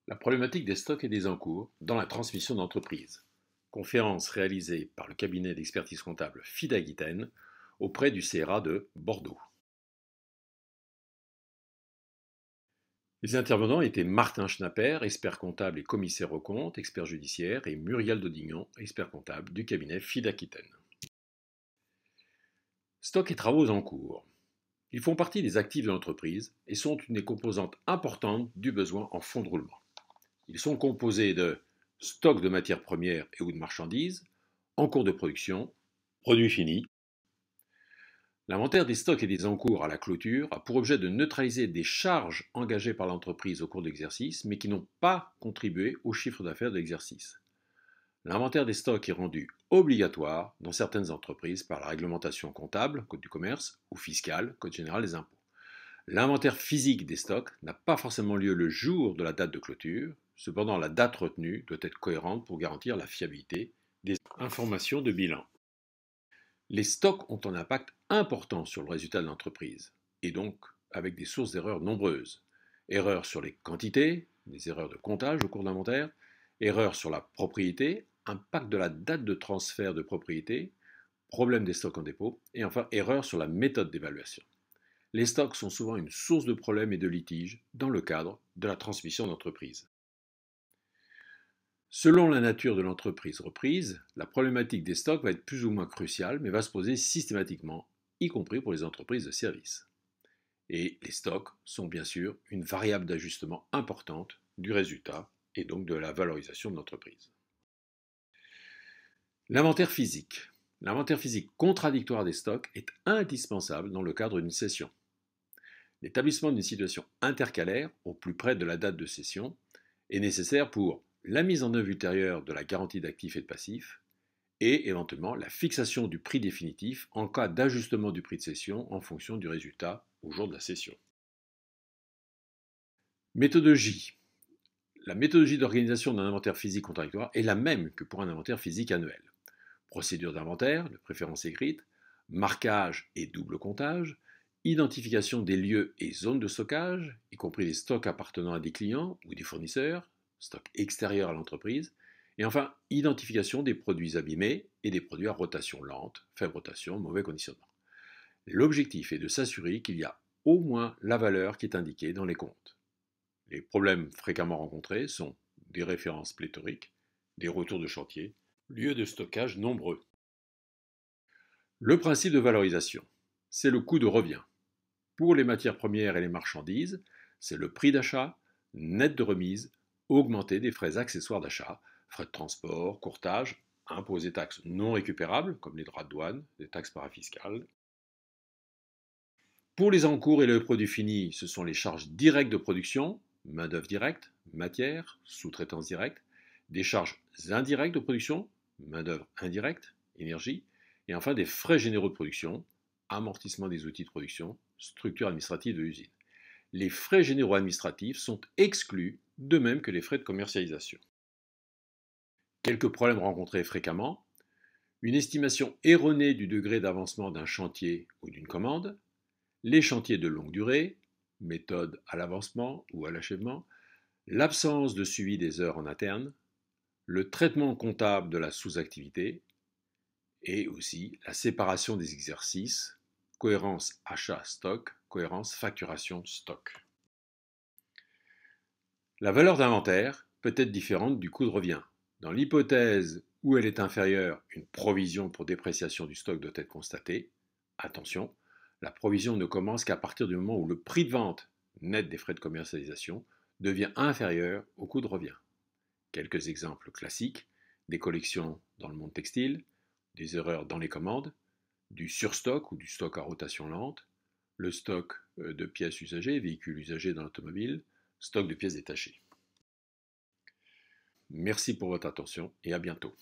La problématique des stocks et des encours dans la transmission d'entreprise. Conférence réalisée par le cabinet d'expertise comptable FIDAquitaine auprès du CRA de Bordeaux. Les intervenants étaient Martin Schnapper, expert comptable et commissaire aux comptes, expert judiciaire, et Muriel Dodignon, expert comptable du cabinet FIDAquitaine. Stocks et travaux en cours. Ils font partie des actifs de l'entreprise et sont une des composantes importantes du besoin en fonds de roulement. Ils sont composés de stocks de matières premières et ou de marchandises, en cours de production, produits finis. L'inventaire des stocks et des encours à la clôture a pour objet de neutraliser des charges engagées par l'entreprise au cours de l'exercice, mais qui n'ont pas contribué au chiffre d'affaires de l'exercice. L'inventaire des stocks est rendu obligatoire dans certaines entreprises par la réglementation comptable, Code du commerce, ou fiscale, Code général des impôts. L'inventaire physique des stocks n'a pas forcément lieu le jour de la date de clôture, cependant la date retenue doit être cohérente pour garantir la fiabilité des informations de bilan. Les stocks ont un impact important sur le résultat de l'entreprise, et donc avec des sources d'erreurs nombreuses. Erreurs sur les quantités, des erreurs de comptage au cours de l'inventaire, erreurs sur la propriété, impact de la date de transfert de propriété, problème des stocks en dépôt, et enfin erreurs sur la méthode d'évaluation. Les stocks sont souvent une source de problèmes et de litiges dans le cadre de la transmission d'entreprise. Selon la nature de l'entreprise reprise, la problématique des stocks va être plus ou moins cruciale, mais va se poser systématiquement, y compris pour les entreprises de services. Et les stocks sont bien sûr une variable d'ajustement importante du résultat et donc de la valorisation de l'entreprise. L'inventaire physique. L'inventaire physique contradictoire des stocks est indispensable dans le cadre d'une cession. L'établissement d'une situation intercalaire au plus près de la date de cession est nécessaire pour la mise en œuvre ultérieure de la garantie d'actifs et de passifs et éventuellement la fixation du prix définitif en cas d'ajustement du prix de cession en fonction du résultat au jour de la cession. Méthodologie. La méthodologie d'organisation d'un inventaire physique contradictoire est la même que pour un inventaire physique annuel. Procédure d'inventaire, de préférence écrite, marquage et double comptage, identification des lieux et zones de stockage, y compris les stocks appartenant à des clients ou des fournisseurs, stocks extérieurs à l'entreprise, et enfin, identification des produits abîmés et des produits à rotation lente, faible rotation, mauvais conditionnement. L'objectif est de s'assurer qu'il y a au moins la valeur qui est indiquée dans les comptes. Les problèmes fréquemment rencontrés sont des références pléthoriques, des retours de chantier, lieux de stockage nombreux. Le principe de valorisation, c'est le coût de revient. Pour les matières premières et les marchandises, c'est le prix d'achat, net de remise, augmenté des frais accessoires d'achat, frais de transport, courtage, impôts et taxes non récupérables, comme les droits de douane, les taxes parafiscales. Pour les encours et le produit fini, ce sont les charges directes de production, main-d'œuvre directe, matière, sous-traitance directe, des charges indirectes de production, main-d'œuvre indirecte, énergie, et enfin des frais généraux de production, amortissement des outils de production, structure administrative de l'usine. Les frais généraux administratifs sont exclus, de même que les frais de commercialisation. Quelques problèmes rencontrés fréquemment, une estimation erronée du degré d'avancement d'un chantier ou d'une commande, les chantiers de longue durée, méthode à l'avancement ou à l'achèvement, l'absence de suivi des heures en interne, le traitement comptable de la sous-activité et aussi la séparation des exercices, cohérence achat-stock, cohérence facturation-stock. La valeur d'inventaire peut être différente du coût de revient. Dans l'hypothèse où elle est inférieure, une provision pour dépréciation du stock doit être constatée. Attention, la provision ne commence qu'à partir du moment où le prix de vente, net des frais de commercialisation, devient inférieur au coût de revient. Quelques exemples classiques, des collections dans le monde textile, des erreurs dans les commandes, du surstock ou du stock à rotation lente, le stock de pièces usagées, véhicules usagés dans l'automobile, stock de pièces détachées. Merci pour votre attention et à bientôt.